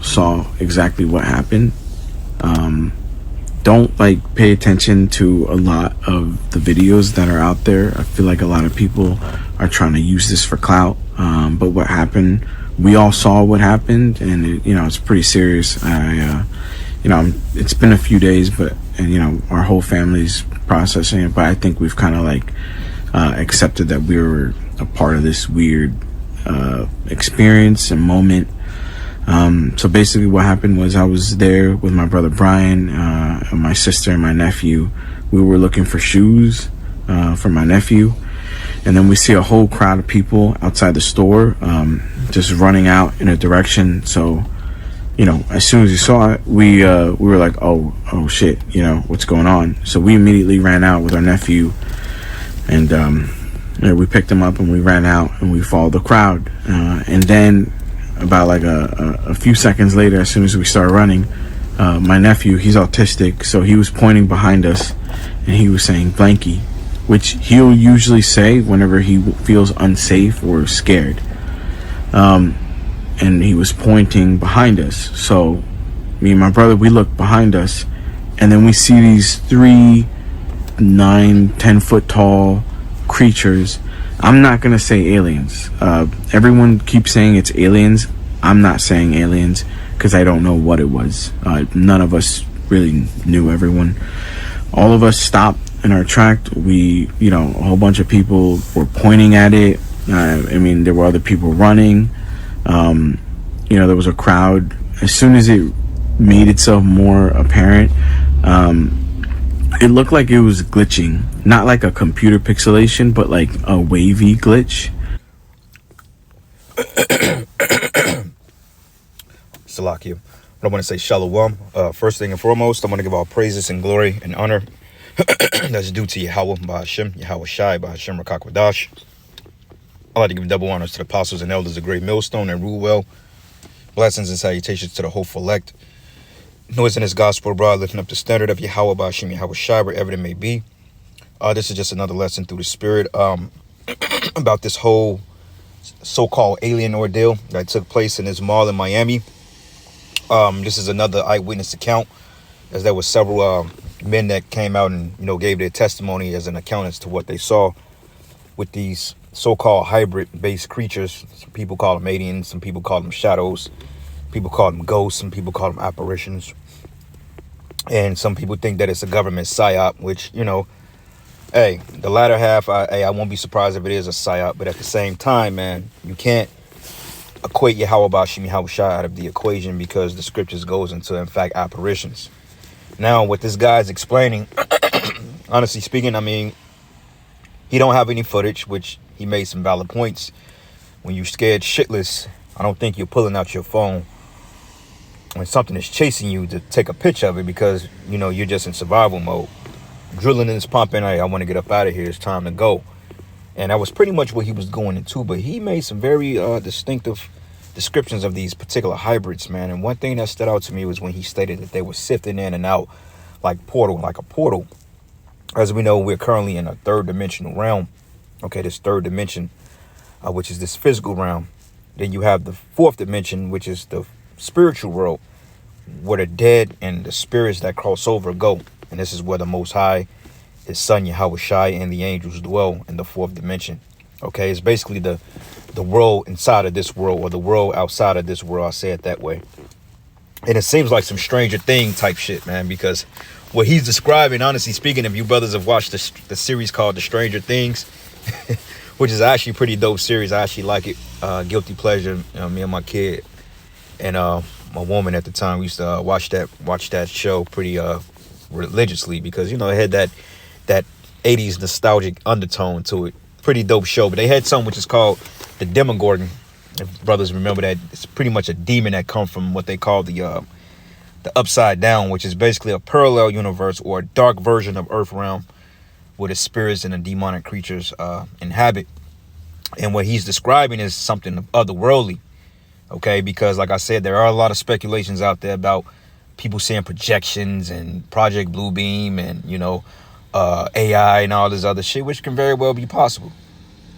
saw exactly what happened. Don't like pay attention to a lot of the videos that are out there. I feel like a lot of people are trying to use this for clout. But what happened, we all saw what happened, and it's pretty serious. It's been a few days, and our whole family's processing it, but I think we've kind of like accepted that we were a part of this weird experience and moment. So basically what happened was I was there with my brother Brian, and my sister and my nephew. We were looking for shoes for my nephew, and then we see a whole crowd of people outside the store, just running out in a direction. So as soon as we saw it, we were like, oh shit, what's going on? So we immediately ran out with our nephew, and we picked him up and we ran out and we followed the crowd, and then about like a few seconds later, as soon as we started running, my nephew, he's autistic, so he was pointing behind us and he was saying blanky, which he'll usually say whenever he feels unsafe or scared. And he was pointing behind us. So me and my brother, we look behind us, and then we see these 3 9-10 foot tall creatures. I'm not gonna say aliens. Everyone keeps saying it's aliens. I'm not saying aliens because I don't know what it was. None of us really knew. Everyone, all of us stopped in our track. We, a whole bunch of people were pointing at it. There were other people running. There was a crowd. As soon as it made itself more apparent, it looked like it was glitching. Not like a computer pixelation, but like a wavy glitch. Salakia. I want to say shalom. First thing and foremost, I want to give all praises and glory and honor that's due to Yahweh, Ba'ashem, Yahweh Shai, Ba'ashem, Rakakwadash. I'd like to give double honors to the apostles and elders of Great Millstone and rule well. Blessings and salutations to the hopeful elect. Noise in this gospel, abroad, lifting up the standard of Yahweh, Ba'ashem, Yahweh Shai, wherever it may be. This is just another lesson through the spirit about this whole so-called alien ordeal that took place in this mall in Miami. This is another eyewitness account, as there were several men that came out and gave their testimony as an account as to what they saw with these so-called hybrid-based creatures. Some people call them aliens, some people call them shadows, people call them ghosts, some people call them apparitions, and some people think that it's a government psyop, which hey, the latter half, I won't be surprised if it is a psyop, but at the same time, man, you can't equate Yahweh Ba'ashem Yahweh Shai out of the equation, because the scriptures goes into, in fact, apparitions. Now, what this guy's explaining, honestly speaking, he don't have any footage, which he made some valid points. When you're scared shitless, I don't think you're pulling out your phone when something is chasing you to take a picture of it, because, you're just in survival mode. Drilling is pumping. Hey, I want to get up out of here. It's time to go. And that was pretty much what he was going into. But he made some very distinctive descriptions of these particular hybrids, man. And one thing that stood out to me was when he stated that they were sifting in and out like a portal. As we know, we're currently in a third dimensional realm. Okay, this third dimension, which is this physical realm. Then you have the fourth dimension, which is the spiritual world, where the dead and the spirits that cross over go. And this is where the Most High, his son Yahweh Shai, and the angels dwell in the fourth dimension. Okay, it's basically the world inside of this world, or the world outside of this world. I'll say it that way. And it seems like some Stranger Thing type shit, man, because what he's describing, honestly speaking, if you brothers have watched the series called The Stranger Things, which is actually a pretty dope series. I actually like it. Guilty pleasure. Me and my kid and my woman at the time, we used to watch that show pretty religiously, because it had that 80s nostalgic undertone to it. Pretty dope show. But they had something which is called the Demogorgon. If brothers remember that, it's pretty much a demon that comes from what they call the upside down, which is basically a parallel universe or a dark version of Earth realm, where the spirits and the demonic creatures inhabit. And what he's describing is something otherworldly. Okay, because like I said, there are a lot of speculations out there about people seeing projections and Project Bluebeam and AI and all this other shit, which can very well be possible.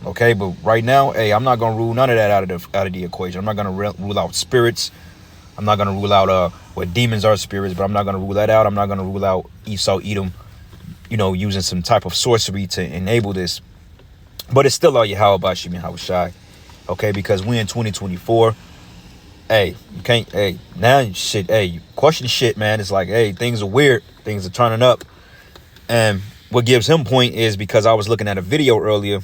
Okay, but right now, hey, I'm not gonna rule none of that out of the equation. I'm not gonna rule out spirits. I'm not gonna rule out what demons are spirits, but I'm not gonna rule that out. I'm not gonna rule out Esau, Edom, using some type of sorcery to enable this. But it's still all Yahweh Bashim Yahweh Shai. Okay, because we in 2024. Hey, you can't, hey, now shit, hey, you question shit, man. It's like, hey, things are weird. Things are turning up. And what gives him point is because I was looking at a video earlier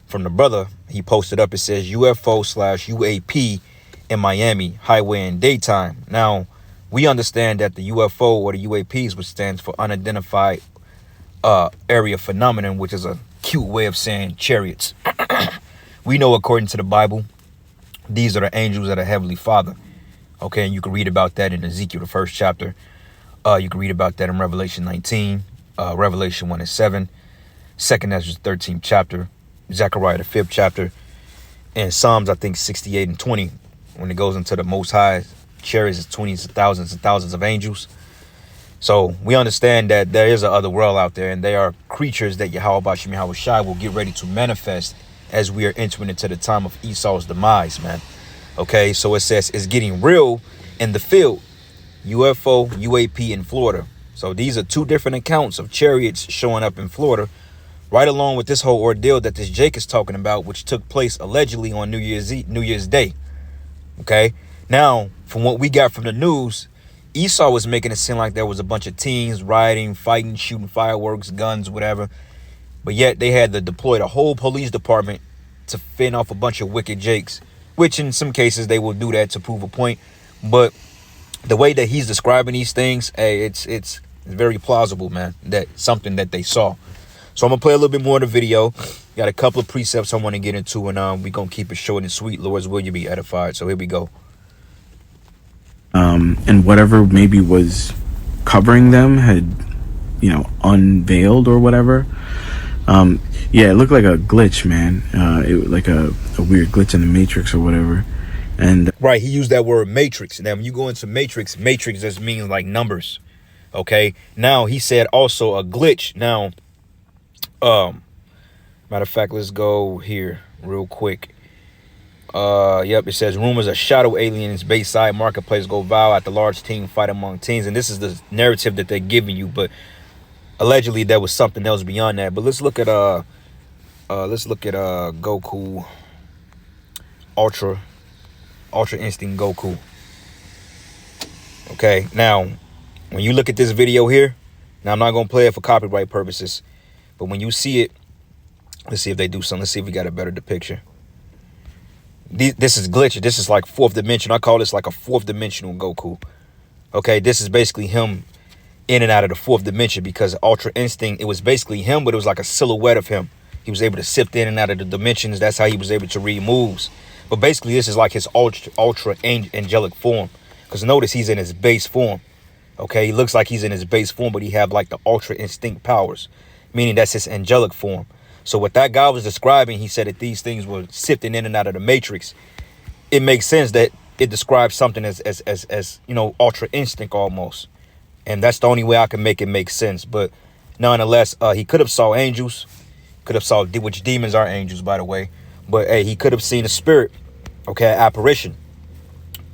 from the brother. He posted up, it says UFO/UAP in Miami, highway in daytime. Now, we understand that the UFO or the UAPs, which stands for unidentified area phenomenon, which is a cute way of saying chariots. We know, according to the Bible, these are the angels of the Heavenly Father. Okay, and you can read about that in Ezekiel, the 1st chapter. You can read about that in Revelation 19, Revelation 1 and 7, 2nd Ezra 13th chapter, Zechariah the 5th chapter, and Psalms, I think, 68 and 20. When it goes into the Most High chariots, it's 20s and thousands of angels. So we understand that there is a other world out there, and they are creatures that Yahweh Bashim Yahweh Shai will get ready to manifest as we are entering into the time of Esau's demise, man. Okay, so it says it's getting real in the field. UFO, UAP in Florida. So these are two different accounts of chariots showing up in Florida, right along with this whole ordeal that this Jake is talking about, which took place allegedly on New Year's Day. Okay, now from what we got from the news, Esau was making it seem like there was a bunch of teens rioting, fighting, shooting fireworks, guns, whatever. But yet they had to deploy the whole police department to fend off a bunch of wicked Jakes, which in some cases they will do that to prove a point. But the way that he's describing these things, hey, it's very plausible, man, that something that they saw. So I'm going to play a little bit more of the video. Got a couple of precepts I want to get into, and we're going to keep it short and sweet. Lord's will, you be edified. So here we go. And whatever maybe was covering them had, unveiled or whatever. Yeah, it looked like a glitch, man. It like a weird glitch in the Matrix or whatever. And right, he used that word matrix. Now, when you go into matrix just means like numbers. Okay. Now he said also a glitch. Now, matter of fact, let's go here real quick. Yep, it says rumors of shadow aliens Bayside marketplace go viral at the large team fight among teens, and this is the narrative that they're giving you, but allegedly there was something else beyond that. But let's look at Goku Ultra Instinct Goku. Okay, now when you look at this video here, now I'm not gonna play it for copyright purposes, but when you see it, let's see if they do something. Let's see if we got a better depiction. This is glitchy. This is like fourth dimension. I call this like a fourth dimensional Goku. Okay, this is basically him in and out of the fourth dimension, because Ultra Instinct, it was basically him, but it was like a silhouette of him. He was able to sift in and out of the dimensions. That's how he was able to read moves. But basically, this is like his ultra angelic form. Because notice he's in his base form. Okay, he looks like he's in his base form, but he have like the Ultra Instinct powers, meaning that's his angelic form. So what that guy was describing, he said that these things were sifting in and out of the matrix. It makes sense that it describes something as Ultra Instinct almost. And that's the only way I can make it make sense. But nonetheless, he could have saw angels, could have saw, which demons are angels, by the way. But hey, he could have seen a spirit, okay, an apparition,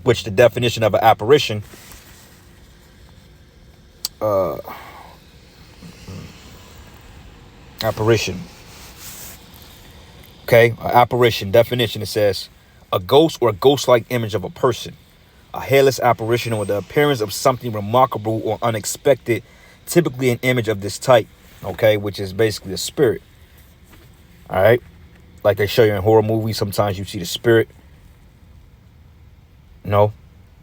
which the definition of an apparition, okay, an apparition definition, it says a ghost or a ghost-like image of a person, a hairless apparition or the appearance of something remarkable or unexpected, typically an image of this type, okay, which is basically a spirit. All right, like they show you in horror movies, sometimes you see the spirit. No,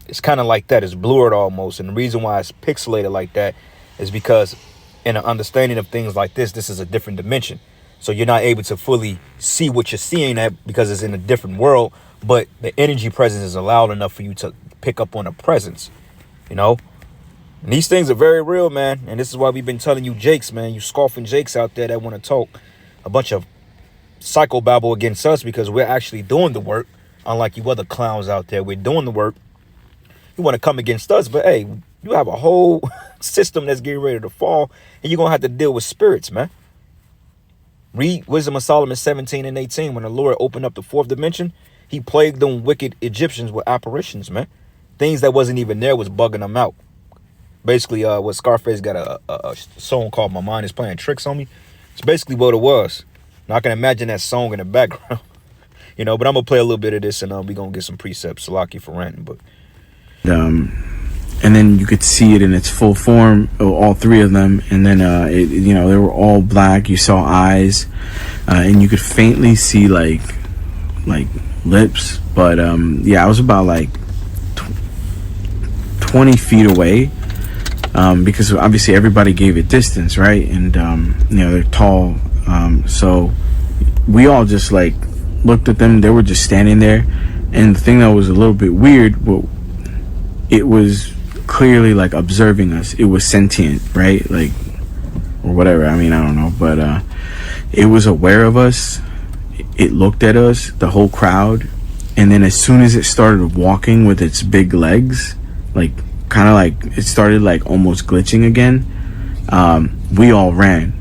it's kind of like that. It's blurred almost, and the reason why it's pixelated like that is because in an understanding of things like this is a different dimension. So you're not able to fully see what you're seeing at, because it's in a different world, but the energy presence is loud enough for you to pick up on a presence, And these things are very real, man. And this is why we've been telling you Jakes, man, you scoffing Jakes out there that want to talk a bunch of psychobabble against us, because we're actually doing the work. Unlike you other clowns out there, we're doing the work. You want to come against us, but hey, you have a whole system that's getting ready to fall, and you're going to have to deal with spirits, man. Read Wisdom of Solomon 17 and 18. When the Lord opened up the fourth dimension, he plagued them wicked Egyptians with apparitions, man. things that wasn't even there was bugging them out. Basically, what Scarface got a song called "My Mind Is Playing Tricks on Me." It's basically what it was. Now I can imagine that song in the background, you know. But I'm gonna play a little bit of this, and we gonna get some precepts. Salaki for ranting, but and then you could see it in its full form, all three of them, and then you know, they were all black. You saw eyes, and you could faintly see like lips, but yeah, I was about like 20 feet away, because obviously everybody gave it distance, right? And you know, they're tall, so we all just like looked at them. They were just standing there, and the thing that was a little bit weird, well, it was clearly like observing us. It was sentient, right? Like, or whatever. I mean, I don't know, but it was aware of us. It looked at us, the whole crowd, and then as soon as it started walking with its big legs, like kind of like it started like almost glitching again, we all ran.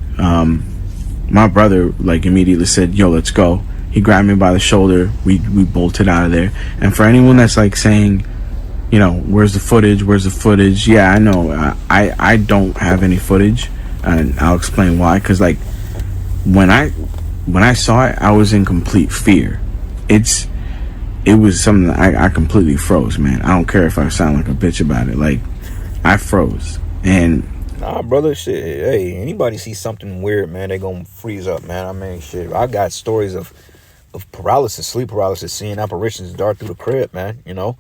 My brother like immediately said, "Yo, let's go." He grabbed me by the shoulder. We bolted out of there. And for anyone that's like saying, you know, where's the footage? Yeah, I know. I don't have any footage, and I'll explain why. Because like when I saw it, I was in complete fear. It was something that I completely froze, man. I don't care if I sound like a bitch about it. Like, I froze. And nah, brother, shit. Hey, anybody see something weird, man, they gonna freeze up, man. I mean, shit. I got stories of paralysis, sleep paralysis, seeing apparitions dart through the crib, man. You know.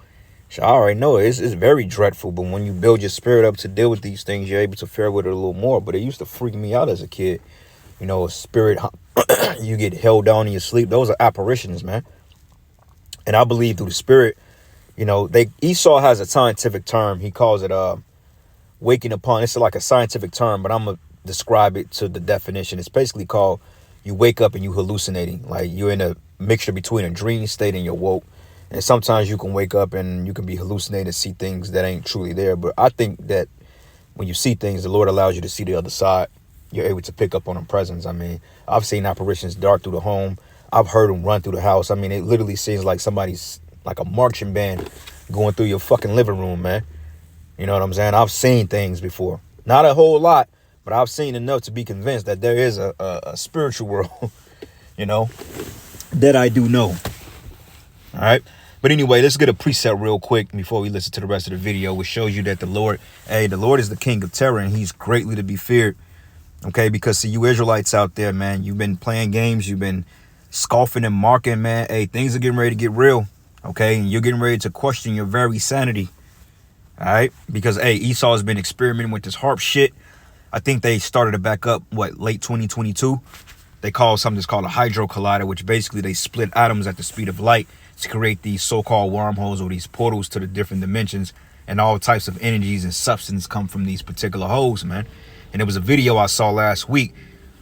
So I already know it's very dreadful, but when you build your spirit up to deal with these things, you're able to fare with it a little more. But it used to freak me out as a kid. You know, a spirit, you get held down in your sleep. Those are apparitions, man. And I believe through the spirit, you know, Esau has a scientific term. He calls it waking upon. It's like a scientific term, but I'm going to describe it to the definition. It's basically called you wake up and you hallucinating. Like you're in a mixture between a dream state and you're woke. And sometimes you can wake up and you can be hallucinating and see things that ain't truly there. But I think that when you see things, the Lord allows you to see the other side. You're able to pick up on a presence. I mean, I've seen apparitions dart through the home. I've heard them run through the house. I mean, it literally seems like somebody's like a marching band going through your fucking living room, man. You know what I'm saying? I've seen things before. Not a whole lot, but I've seen enough to be convinced that there is a spiritual world, you know, that I do know. All right. But anyway, let's get a preset real quick before we listen to the rest of the video, which shows you that the Lord is the king of terror, and he's greatly to be feared. Okay, because see, you Israelites out there, man, you've been playing games, you've been scoffing and marking, man. Hey, things are getting ready to get real. Okay, and you're getting ready to question your very sanity. All right, because hey, Esau has been experimenting with this harp shit. I think they started it back up, late 2022. They call something that's called a hydro collider, which basically they split atoms at the speed of light to create these so-called wormholes or these portals to the different dimensions, and all types of energies and substance come from these particular holes, man. And there was a video I saw last week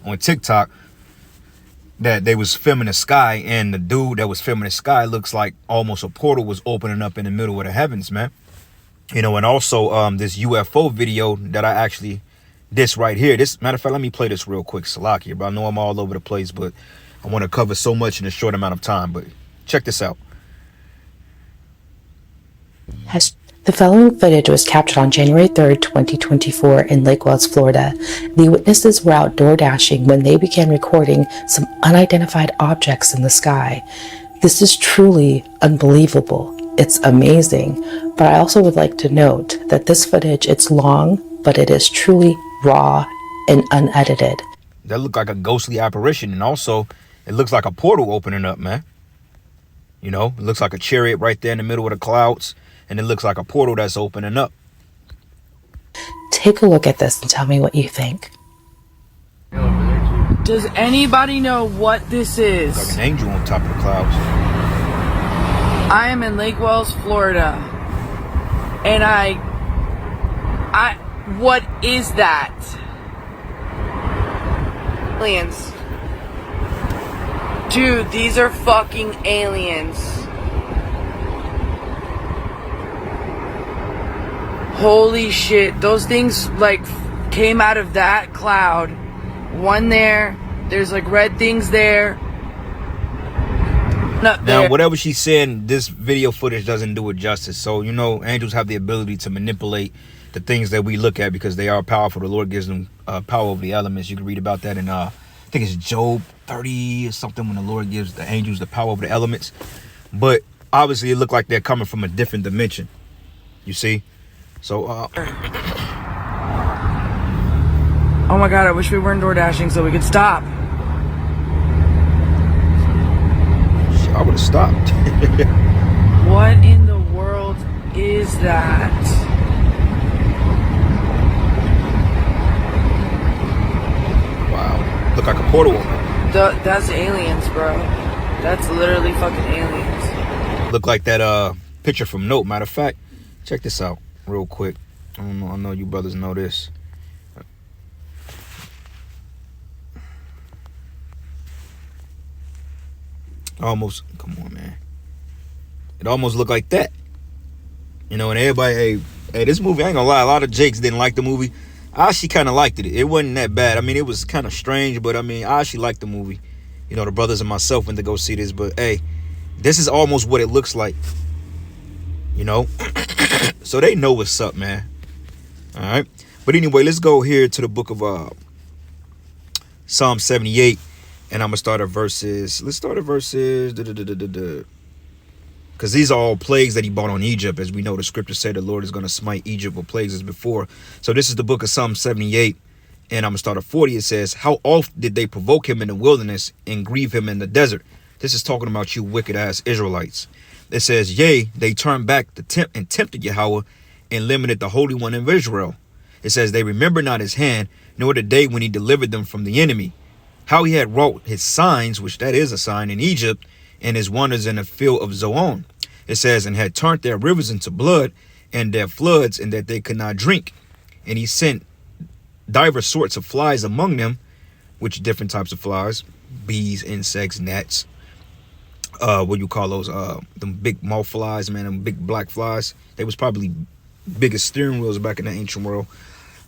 on TikTok that they was filming the sky, and the dude that was filming the sky looks like almost a portal was opening up in the middle of the heavens, man. You know, and also this UFO video that I actually, this right here, this matter of fact, let me play this real quick, Salaki, but I know I'm all over the place, but I want to cover so much in a short amount of time. But check this out. The following footage was captured on January 3rd, 2024 in Lake Wells, Florida. The witnesses were outdoor dashing when they began recording some unidentified objects in the sky. This is truly unbelievable. It's amazing. But I also would like to note that this footage, it's long, but it is truly raw and unedited. That looked like a ghostly apparition, and also it looks like a portal opening up, man. You know, it looks like a chariot right there in the middle of the clouds. And it looks like a portal that's opening up. Take a look at this and tell me what you think. Does anybody know what this is? It's like an angel on top of the clouds. I am in Lake Wells, Florida. And what is that? Aliens. Dude, these are fucking aliens. Holy shit, those things like came out of that cloud. One there, there's like red things there. Not Now, there. whatever she's saying, this video footage doesn't do it justice. So, you know, angels have the ability to manipulate the things that we look at because they are powerful. The Lord gives them power over the elements. You can read about that in, I think it's Job 30 or something, when the Lord gives the angels the power over the elements. But obviously, it looked like they're coming from a different dimension. You see? So, Oh my god, I wish we weren't door dashing so we could stop. I would have stopped. What in the world is that? Wow. Look like a portal. That's aliens, bro. That's literally fucking aliens. Look like that picture from Note. Matter of fact, check this out real quick. I know you brothers know this. Almost, come on, man. It almost looked like that. You know, and everybody, hey, this movie, I ain't gonna lie, a lot of Jakes didn't like the movie. I actually kind of liked it. It wasn't that bad. I mean, it was kind of strange, but I mean, I actually liked the movie. You know, the brothers and myself went to go see this, but hey, this is almost what it looks like. You know? So they know what's up, man. All right. But anyway, let's go here to the book of Psalm 78. And I'm going to start at verses. Let's start at verses. Because these are all plagues that he brought on Egypt. As we know, the scripture said the Lord is going to smite Egypt with plagues as before. So this is the book of Psalm 78. And I'm going to start at 40. It says, how often did they provoke him in the wilderness and grieve him in the desert? This is talking about you wicked ass Israelites. It says, yea, they turned back to tempt and tempted Yahweh and limited the Holy One of Israel. It says, they remember not his hand, nor the day when he delivered them from the enemy. How he had wrought his signs, which that is a sign, in Egypt, and his wonders in the field of Zoan. It says, and had turned their rivers into blood, and their floods, and that they could not drink. And he sent divers sorts of flies among them, which different types of flies, bees, insects, gnats. What you call those? Them big moth flies, man, them big black flies. They was probably biggest steering wheels back in the ancient world.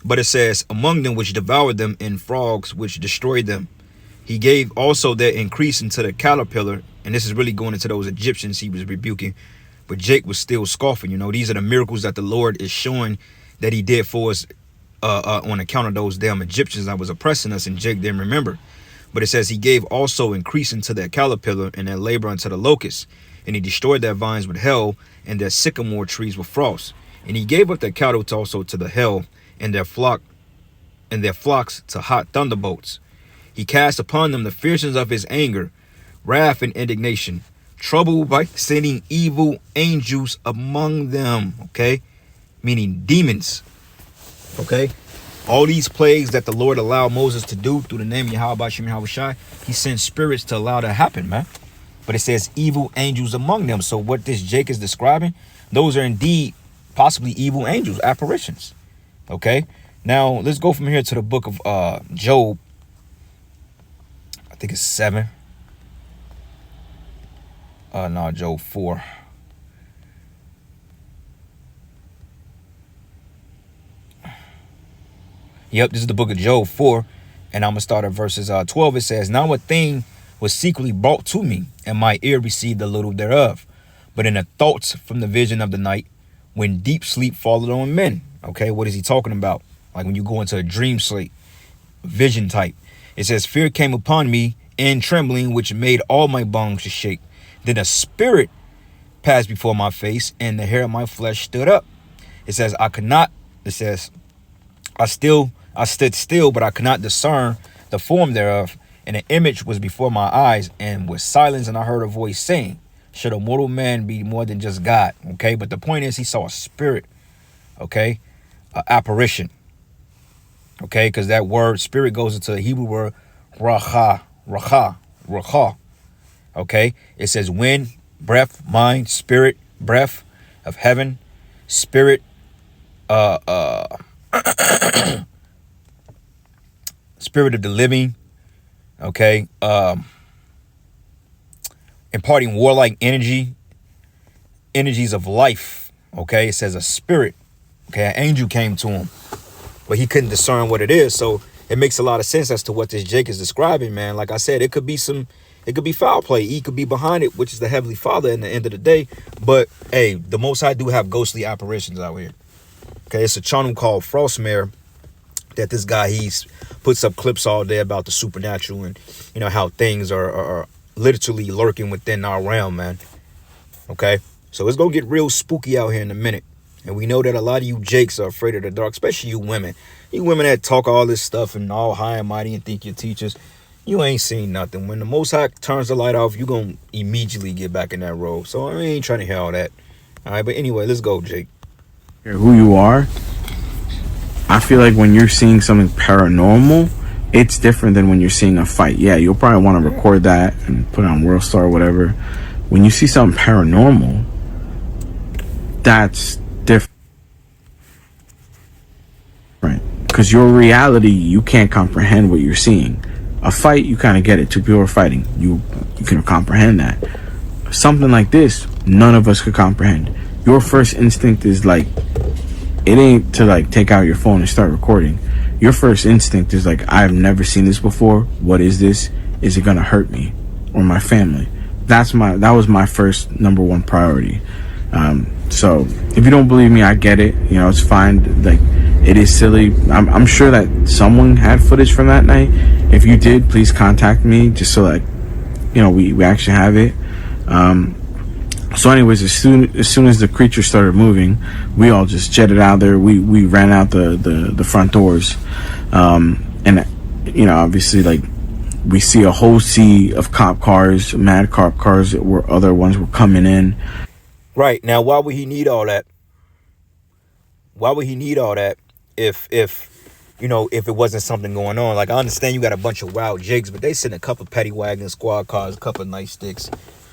But it says, among them which devoured them, and frogs which destroyed them. He gave also their increase into the caterpillar. And this is really going into those Egyptians he was rebuking. But Jake was still scoffing. You know, these are the miracles that the Lord is showing that he did for us on account of those damn Egyptians that was oppressing us. And Jake didn't remember. But it says he gave also increase into their caterpillar and their labor unto the locusts. And he destroyed their vines with hail and their sycamore trees with frost. And he gave up their cattle also to the hail and their flocks to hot thunderbolts. He cast upon them the fierceness of his anger, wrath and indignation, trouble by sending evil angels among them. Okay, meaning demons. Okay, all these plagues that the Lord allowed Moses to do through the name of Yahweh Bashem Yahweh Shai, he sent spirits to allow that to happen, man. But it says evil angels among them. So what this Jake is describing, those are indeed possibly evil angels, apparitions. Okay, now let's go from here to the book of Job. I think it's 7. No, Job 4. Yep, this is the book of Job 4. And I'm going to start at verses 12. It says, now a thing was secretly brought to me, and my ear received a little thereof. But in the thoughts from the vision of the night, when deep sleep followed on men. Okay, what is he talking about? Like when you go into a dream sleep, vision type. It says, fear came upon me and trembling, which made all my bones to shake. Then a spirit passed before my face, and the hair of my flesh stood up. It says, I stood still, but I could not discern the form thereof. And an image was before my eyes, and was silence, and I heard a voice saying, should a mortal man be more than just God? Okay, but the point is, he saw a spirit. Okay, an apparition. Okay, because that word spirit goes into the Hebrew word racha. Okay, it says wind, breath, mind, spirit, breath of heaven, spirit, spirit of the living. Okay, imparting warlike energies of life. Okay, it says a spirit. Okay, an angel came to him, but he couldn't discern what it is. So it makes a lot of sense as to what this Jake is describing, man. Like I said, it could be some It could be foul play. E could be behind it, which is the Heavenly Father in the end of the day. But hey, the Most High do have ghostly apparitions out here. Okay, it's a channel called Frostmare that this guy, he's puts up clips all day about the supernatural and, you know, how things are literally lurking within our realm, man. Okay, so it's gonna get real spooky out here in a minute. And we know that a lot of you jakes are afraid of the dark, especially you women. You women that talk all this stuff and all high and mighty and think you're teachers. You ain't seen nothing. When the Most High turns the light off, you gonna immediately get back in that role. So I ain't trying to hear all that. All right, but anyway, let's go, Jake. Who you are, I feel like when you're seeing something paranormal, it's different than when you're seeing a fight. Yeah, you'll probably want to record that and put it on World Star or whatever. When you see something paranormal, that's different. Because your reality, you can't comprehend what you're seeing. A fight, you kind of get it. Two people are fighting. You can comprehend that. Something like this, none of us could comprehend. Your first instinct is like, it ain't to like take out your phone and start recording. Your first instinct is like, I've never seen this before. What is this? Is it gonna hurt me or my family? That was my first number one priority. So if you don't believe me, I get it. You know, it's fine. Like, it is silly. I'm sure that someone had footage from that night. If you did, please contact me just so like, you know, we actually have it. So anyways, as soon as the creature started moving, we all just jetted out there. We ran out the front doors. And, you know, obviously, like, we see a whole sea of cop cars, mad cop cars, where other ones were coming in. Right. Now, why would he need all that? Why would he need all that if you know, if it wasn't something going on? Like, I understand you got a bunch of wild jigs, but they sent a couple petty wagons, squad cars, a couple of nightsticks.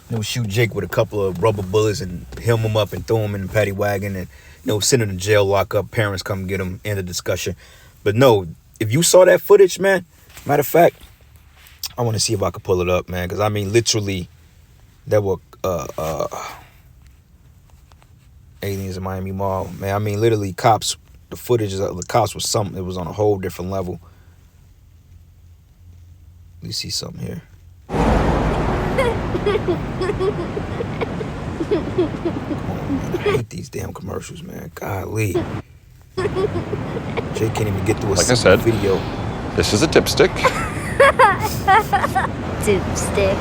You know, shoot Jake with a couple of rubber bullets and hem him up and throw him in the paddy wagon and, you know, send him to jail, lock up, parents come get him, end of discussion. But no, if you saw that footage, man, matter of fact, I want to see if I could pull it up, man, because I mean, literally, there were aliens in Miami Mall, man. I mean, literally, cops, the footage of the cops was something, it was on a whole different level. Let me see something here. I hate these damn commercials, man. Golly. Jay can't even get through a like I said, video. This is a dipstick. Dipstick.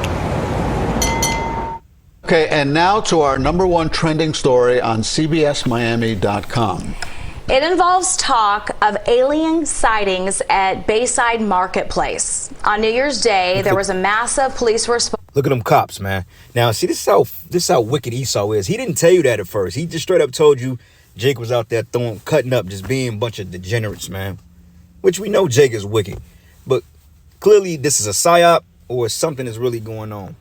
Okay, and now to our number one trending story on CBSMiami.com. It involves talk of alien sightings at Bayside Marketplace. On New Year's Day, there was a massive police response. Look at them cops, man. Now, see, this is how wicked Esau is. He didn't tell you that at first. He just straight up told you Jake was out there cutting up, just being a bunch of degenerates, man. Which we know Jake is wicked. But clearly this is a psyop or something is really going on.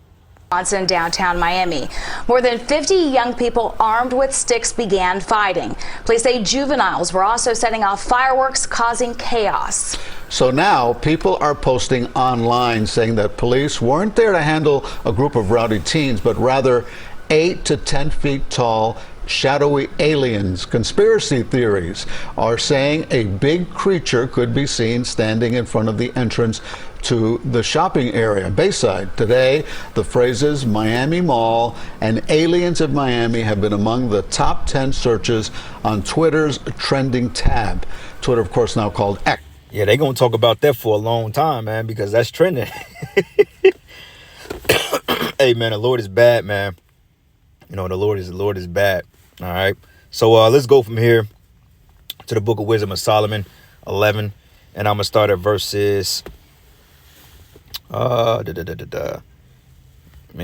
In downtown Miami. More than 50 young people armed with sticks began fighting. Police say juveniles were also setting off fireworks, causing chaos. So now people are posting online saying that police weren't there to handle a group of rowdy teens, but rather 8 to 10 feet tall shadowy aliens. Conspiracy theories are saying a big creature could be seen standing in front of the entrance to the shopping area, Bayside. Today, the phrases Miami Mall and aliens of Miami have been among the top 10 searches on Twitter's trending tab. Twitter, of course, now called X. Yeah, they gonna talk about that for a long time, man, because that's trending. Hey, man, the Lord is bad, man. You know, the Lord is bad. All right. So let's go from here to the Book of Wisdom of Solomon 11, and I'm gonna start at verses. Man,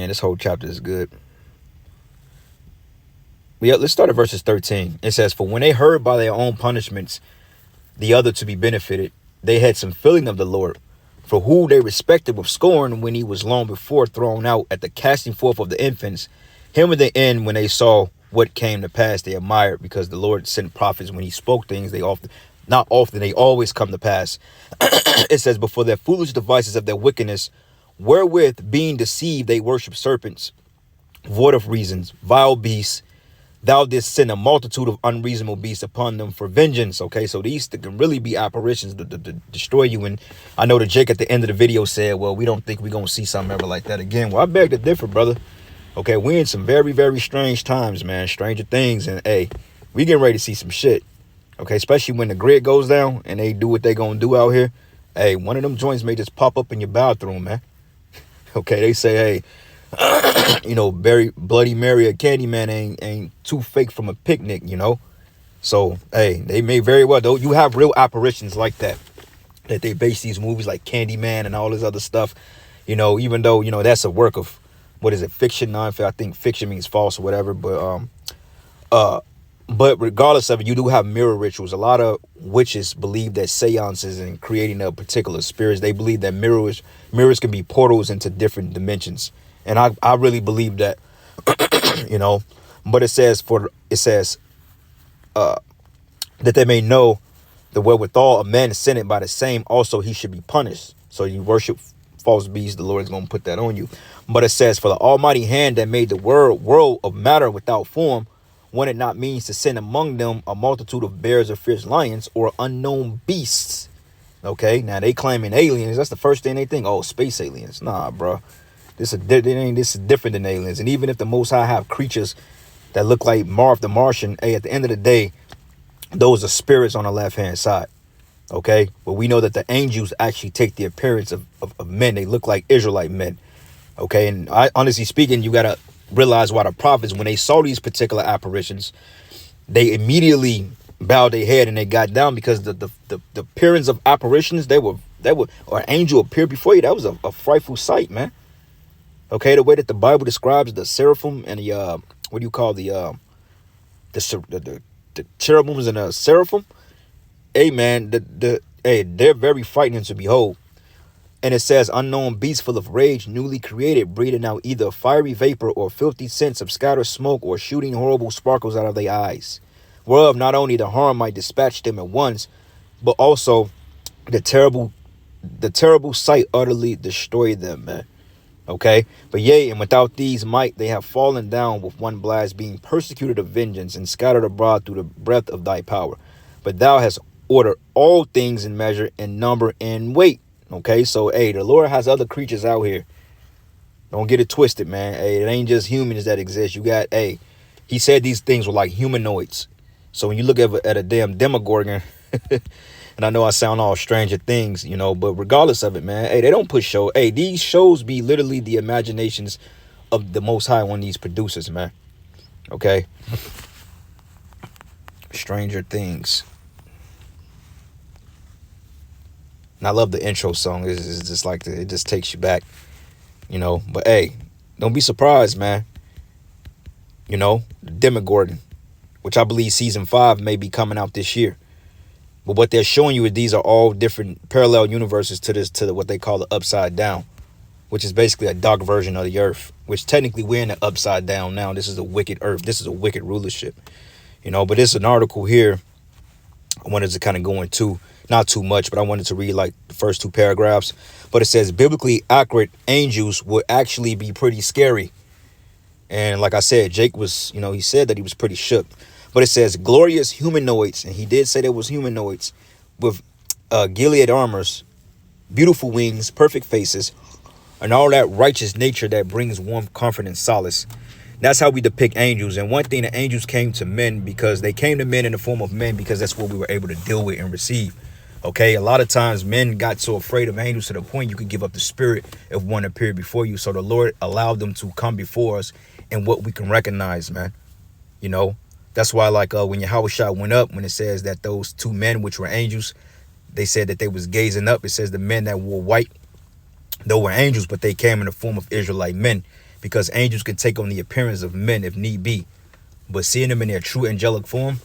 this whole chapter is good. Yeah, let's start at verses 13. It says, "For when they heard by their own punishments the other to be benefited, they had some feeling of the Lord, for who they respected with scorn when he was long before thrown out at the casting forth of the infants. Him at the end, when they saw what came to pass, they admired, because the Lord sent prophets when he spoke things. They always come to pass." It says, "But for their foolish devices of their wickedness, wherewith being deceived, they worship serpents, void of reasons, vile beasts, thou didst send a multitude of unreasonable beasts upon them for vengeance. Okay, so these can really be apparitions to destroy you. And I know that Jake at the end of the video said, well, we don't think we're going to see something ever like that again. Well, I beg to differ, brother. Okay, we're in some very, very strange times, man. Stranger things. And hey, we getting ready to see some shit. Okay, especially when the grid goes down and they do what they going to do out here. Hey, one of them joints may just pop up in your bathroom, man. Okay, they say, hey, you know, Bloody Mary or Candyman ain't too fake from a picnic, you know. So, hey, they may very well, though. You have real apparitions like that they base these movies like Candyman and all this other stuff, you know, even though, you know, that's a work of, what is it, fiction, non-fiction? I think fiction means false or whatever, but regardless of it, you do have mirror rituals. A lot of witches believe that seances and creating a particular spirits, they believe that mirrors can be portals into different dimensions. And I really believe that, you know, but it says that they may know the wherewithal of man is sinned by the same, also he should be punished. So you worship false beasts, the Lord is going to put that on you. But it says, for the almighty hand that made the world of matter without form, when it not means to send among them a multitude of bears or fierce lions or unknown beasts. Okay, now they claiming aliens. That's the first thing they think. Oh, space aliens. Nah, bro. This is different than aliens. And even if the Most High have creatures that look like Marv the Martian, hey, at the end of the day, those are spirits on the left-hand side. Okay, but we know that the angels actually take the appearance of men. They look like Israelite men. Okay, and I honestly speaking, you gotta realize why the prophets, when they saw these particular apparitions, they immediately bowed their head and they got down, because the appearance of apparitions, or an angel appeared before you, that was a frightful sight, man. Okay, the way that the Bible describes the seraphim and the what do you call the cherubims and the seraphim? Hey, man, they're very frightening to behold. And it says, unknown beasts full of rage, newly created, breathing out either fiery vapor or filthy scents of scattered smoke, or shooting horrible sparkles out of their eyes, whereof not only the harm might dispatch them at once, but also the terrible sight utterly destroy them, man. Okay, but yea, and without these might they have fallen down with one blast, being persecuted of vengeance and scattered abroad through the breath of thy power. But thou hast ordered all things in measure and number and weight. Okay, so hey, the Lord has other creatures out here. Don't get it twisted, man. Hey, it ain't just humans that exist. You got, hey, he said these things were like humanoids. So when you look at a damn demogorgon, and I know I sound all Stranger Things, you know, but regardless of it, man, hey, they don't put show. Hey, these shows be literally the imaginations of the Most High, one of these producers, man. Okay. Stranger Things. And I love the intro song. It's just like, it just takes you back, you know. But hey, don't be surprised, man. You know, Demogorgon, which I believe season 5 may be coming out this year. But what they're showing you is these are all different parallel universes to what they call the upside down, which is basically a dark version of the earth, which technically we're in the upside down now. This is a wicked earth. This is a wicked rulership, you know. But it's an article here I wanted to kind of go into, not too much, but I wanted to read like the first 2 paragraphs. But it says, biblically accurate angels would actually be pretty scary. And like I said, Jake was, you know, he said that he was pretty shook. But it says glorious humanoids, and he did say there was humanoids with Gilead armors, beautiful wings, perfect faces, and all that righteous nature that brings warmth, comfort, and solace. That's how we depict angels. And one thing, the angels came to men because they came to men in the form of men, because that's what we were able to deal with and receive. Okay, a lot of times men got so afraid of angels to the point you could give up the spirit if one appeared before you. So the Lord allowed them to come before us in what we can recognize, man. You know, that's why, like when Yahushua went up, when it says that those 2 men, which were angels, they said that they was gazing up. It says the men that wore white, they were angels, but they came in the form of Israelite men, because angels can take on the appearance of men if need be. But seeing them in their true angelic form,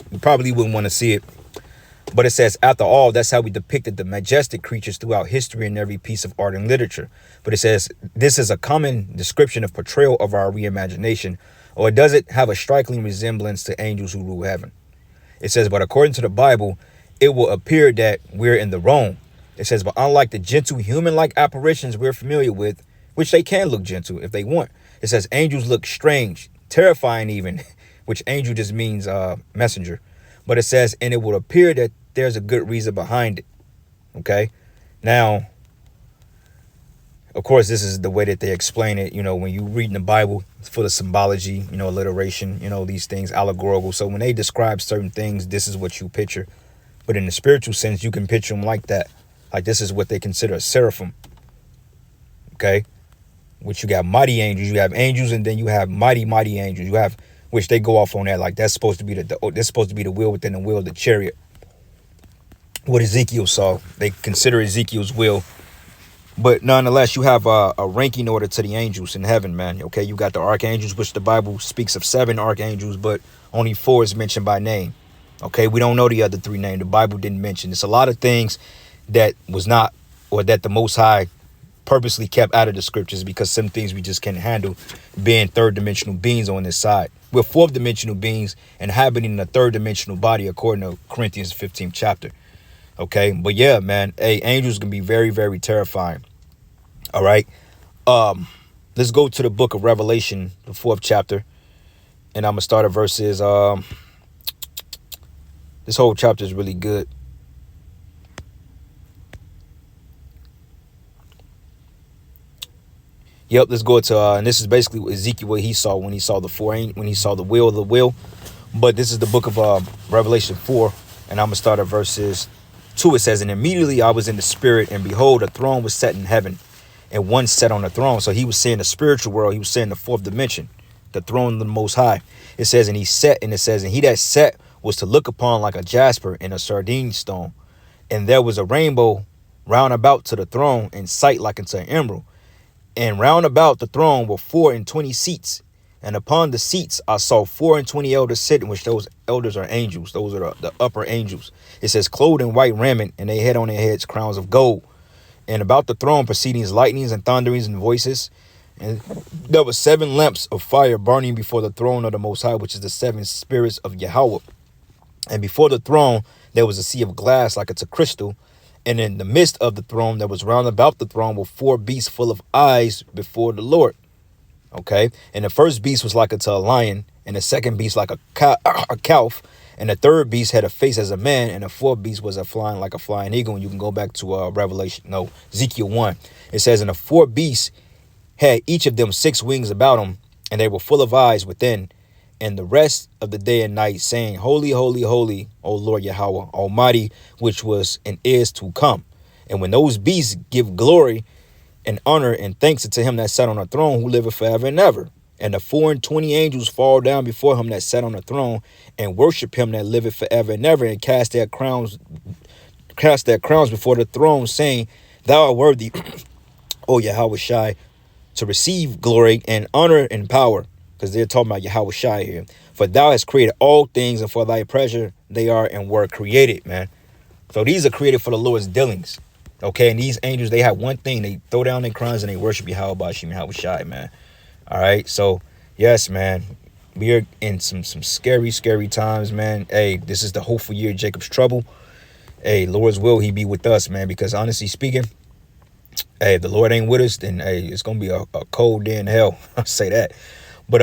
you probably wouldn't want to see it. But it says, after all, that's how we depicted the majestic creatures throughout history in every piece of art and literature. But it says, this is a common description of portrayal of our reimagination, or does it have a striking resemblance to angels who rule heaven? It says, but according to the Bible, it will appear that we're in the wrong. It says, but unlike the gentle human-like apparitions we're familiar with, which they can look gentle if they want, it says angels look strange, terrifying even, which angel just means messenger. But it says, and it will appear that there's a good reason behind it. Okay. Now, of course, this is the way that they explain it. You know, when you read in the Bible, it's full of symbology, you know, alliteration, you know, these things, allegorical. So when they describe certain things, this is what you picture. But in the spiritual sense, you can picture them like that. Like this is what they consider a seraphim. Okay. Which you got mighty angels. You have angels, and then you have mighty angels. You have, which they go off on that. Like that's supposed to be that's supposed to be the wheel within the wheel of the chariot. What Ezekiel saw. They consider Ezekiel's will. But nonetheless, you have a ranking order to the angels in heaven, man. Okay, you got the archangels, which the Bible speaks of 7 archangels, but only 4 is mentioned by name. Okay, we don't know the other 3 names. The Bible didn't mention. It's a lot of things that was not, or that the Most High purposely kept out of the scriptures, because some things we just can't handle, being 3rd dimensional beings on this side. We're 4th dimensional beings inhabiting a 3rd dimensional body, according to Corinthians 15th chapter. Okay, but yeah, man, hey, angels can be very, very terrifying. All right, let's go to the book of Revelation, the 4th chapter, and I'm gonna start at verses. This whole chapter is really good. Yep, let's go to and this is basically what Ezekiel, what he saw when he saw the when he saw the wheel of the wheel. But this is the book of Revelation 4, and I'm gonna start at verses 2. It says, and immediately I was in the spirit, and behold, a throne was set in heaven, and one sat on the throne. So he was saying the spiritual world. He was saying the 4th dimension, the throne of the Most High. It says, and he sat, and it says, and he that sat was to look upon like a jasper and a sardine stone. And there was a rainbow round about to the throne, in sight like unto an emerald. And round about the throne were 24 seats. And upon the seats I saw 24 elders sitting, which those elders are angels. Those are the upper angels. It says, clothed in white raiment, and they had on their heads crowns of gold. And about the throne proceedings, lightnings and thunderings and voices. And there were 7 lamps of fire burning before the throne of the Most High, which is the 7 spirits of Yahweh. And before the throne there was a sea of glass like unto crystal. And in the midst of the throne that was round about the throne were 4 beasts full of eyes before the Lord. Okay. And the first beast was like unto a lion, and the second beast like a calf, and the third beast had a face as a man, and the 4th beast was flying like a flying eagle. And you can go back to Ezekiel 1. It says, and the 4 beasts had each of them 6 wings about them, and they were full of eyes within. And the rest of the day and night, saying, holy, holy, holy, O Lord Yahweh Almighty, which was and is to come. And when those beasts give glory and honor and thanks unto him that sat on the throne, who liveth forever and ever. And the 24 angels fall down before him that sat on the throne, and worship him that liveth forever and ever, and cast their crowns before the throne, saying, thou art worthy, O Yahweh Shai, to receive glory and honor and power. Because they're talking about Yahweh Shai here. For thou hast created all things, and for thy pleasure they are and were created, man. So these are created for the Lord's dealings. Okay, and these angels, they have one thing. They throw down their crowns and they worship Yahweh Bashim, Yahweh Shai, man. All right, so yes, man, we are in some scary, scary times, man. Hey, this is the hopeful year of Jacob's trouble. Hey, Lord's will he be with us, man, because honestly speaking, hey, if the Lord ain't with us, then hey, it's gonna be a cold day in hell. I'll say that. But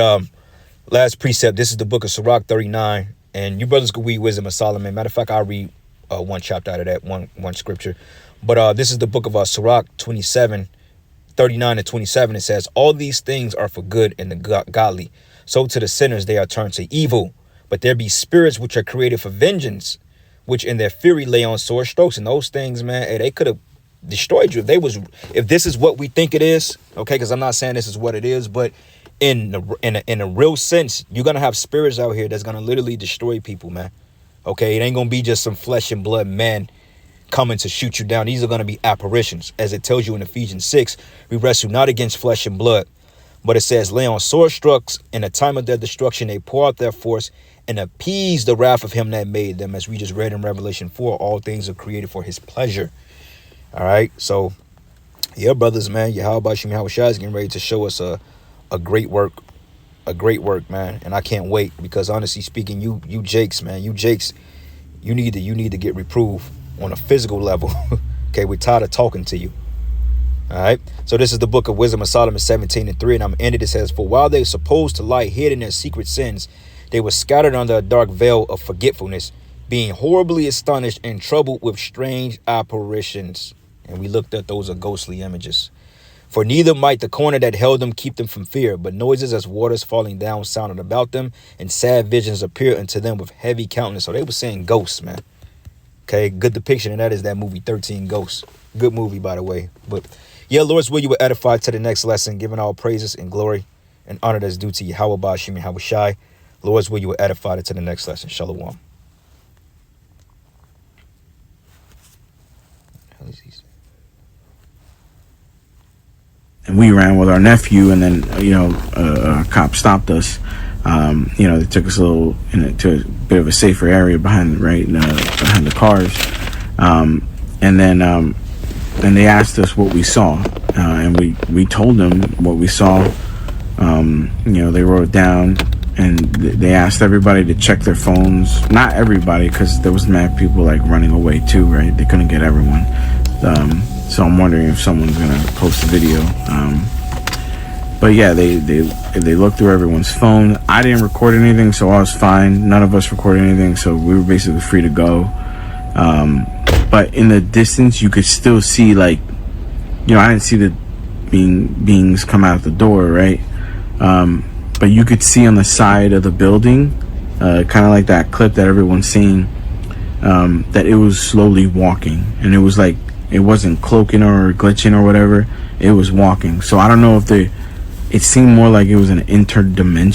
last precept, this is the book of Sirach 39, and you brothers could read Wisdom of Solomon. Matter of fact, I'll read one chapter out of that, one scripture. But this is the book of Sirach 27, 39 and 27. It says, all these things are for good and the godly. So to the sinners they are turned to evil. But there be spirits which are created for vengeance, which in their fury lay on sore strokes. And those things, man, hey, they could have destroyed you if this is what we think it is. Okay, because I'm not saying this is what it is, but in a real sense, you're gonna have spirits out here that's gonna literally destroy people, man. Okay, it ain't gonna be just some flesh and blood men coming to shoot you down. These are gonna be apparitions, as it tells you in Ephesians 6. We wrestle not against flesh and blood, but it says, lay on sore strokes. In the time of their destruction they pour out their force and appease the wrath of him that made them. As we just read in Revelation 4, all things are created for his pleasure. All right, so yeah, brothers, man, Yahweh Bashim Yahweh Shai is getting ready to show us a great work, man, and I can't wait, because honestly speaking, you Jakes, man, you need to get reproved on a physical level. Okay, we're tired of talking to you. All right, so this is the book of Wisdom of Solomon 17 and 3, and I'm ended. It says, for while they're supposed to lie hid in their secret sins, They were scattered under a dark veil of forgetfulness, being horribly astonished and troubled with strange apparitions. And we looked at those are ghostly images. For neither might the corner that held them keep them from fear, but noises as waters falling down sounded about them, and sad visions appeared unto them with heavy countenance. So they were saying ghosts, man. Okay, good depiction, and that is that movie 13 Ghosts. Good movie, by the way. But yeah, Lord's will you will edify to the next lesson, giving all praises and glory and honor that's due to Yahweh Bashim Yahweh Shai. Lord's will you will edify to the next lesson. Shalom. And we ran with our nephew, and then a cop stopped us. They took us to a bit of a safer area behind the cars, and then they asked us what we saw, and we told them what we saw. They wrote it down, and they asked everybody to check their phones. Not everybody, because there was mad people like running away too, right? They couldn't get everyone. So I'm wondering if someone's gonna post a video. But yeah, they looked through everyone's phone. I didn't record anything, so I was fine. None of us recorded anything, so we were basically free to go. But in the distance, you could still see, like, I didn't see the beings come out the door, right? But you could see on the side of the building, kind of like that clip that everyone's seeing, that it was slowly walking, and it was like, it wasn't cloaking or glitching or whatever. It was walking. So I don't know if it seemed more like it was an interdimension.